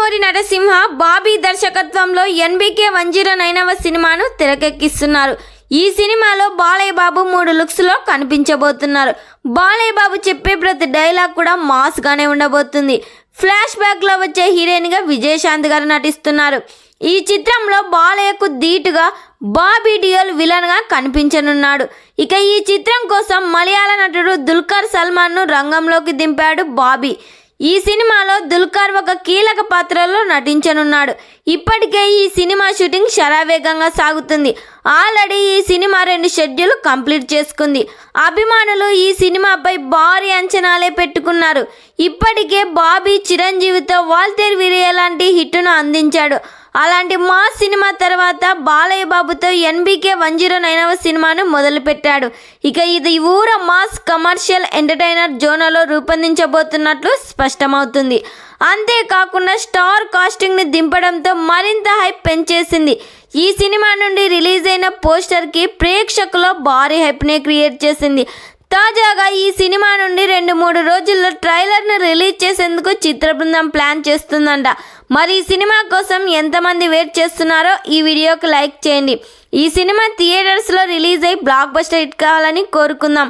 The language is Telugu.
నందమూరి నరసింహ బాబీ దర్శకత్వంలో ఎన్బీకే 109వ సినిమాను తెరకెక్కిస్తున్నారు. ఈ సినిమాలో బాలయ్య బాబు 3 లుక్స్ లో కనిపించబోతున్నారు. బాలయ్య బాబు చెప్పే ప్రతి డైలాగ్ కూడా మాస్ గానే ఉండబోతుంది. ఫ్లాష్ బ్యాక్ లో వచ్చే హీరోయిన్ గా విజయశాంతి గారు నటిస్తున్నారు. ఈ చిత్రంలో బాలయ్యకు ధీటుగా బాబీ డియోల్ విలన్ గా కనిపించనున్నాడు. ఇక ఈ చిత్రం కోసం మలయాళ నటుడు దుల్కర్ సల్మాన్ ను రంగంలోకి దింపాడు బాబీ. ఈ సినిమాలో దుల్కర్ ఒక కీలక పాత్రలో నటించనున్నాడు. ఇప్పటికే ఈ సినిమా షూటింగ్ శరవేగంగా సాగుతుంది. ఆల్రెడీ ఈ సినిమా 2 షెడ్యూల్ కంప్లీట్ చేసుకుంది. అభిమానులు ఈ సినిమాపై భారీ అంచనాలే పెట్టుకున్నారు. ఇప్పటికే బాబీ చిరంజీవితో వాల్తేర్ వీరయ్య లాంటి హిట్ను అందించాడు. అలాంటి మాస్ సినిమా తర్వాత బాలయ్య బాబుతో ఎన్బీకే 109వ సినిమాను మొదలుపెట్టాడు. ఇక ఇది ఊర మాస్ కమర్షియల్ ఎంటర్టైనర్ జోనలో రూపొందించబోతున్నట్లు స్పష్టమవుతుంది. అంతేకాకుండా స్టార్ కాస్టింగ్ని దింపడంతో మరింత హైప్ పెంచేసింది. ఈ సినిమా నుండి రిలీజ్ అయిన పోస్టర్కి ప్రేక్షకుల్లో భారీ హైప్నే క్రియేట్ చేసింది. తాజాగా ఈ సినిమా నుండి 2-3 రోజుల్లో ట్రైలర్ను రిలీజ్ చేసేందుకు చిత్ర బృందం ప్లాన్ చేస్తుందంట. మరి ఈ సినిమా కోసం ఎంతమంది వెయిట్ చేస్తున్నారో ఈ వీడియోకి లైక్ చేయండి. ఈ సినిమా థియేటర్స్లో రిలీజ్ అయ్యి బ్లాక్ బస్టర్ హిట్ కావాలని కోరుకుందాం.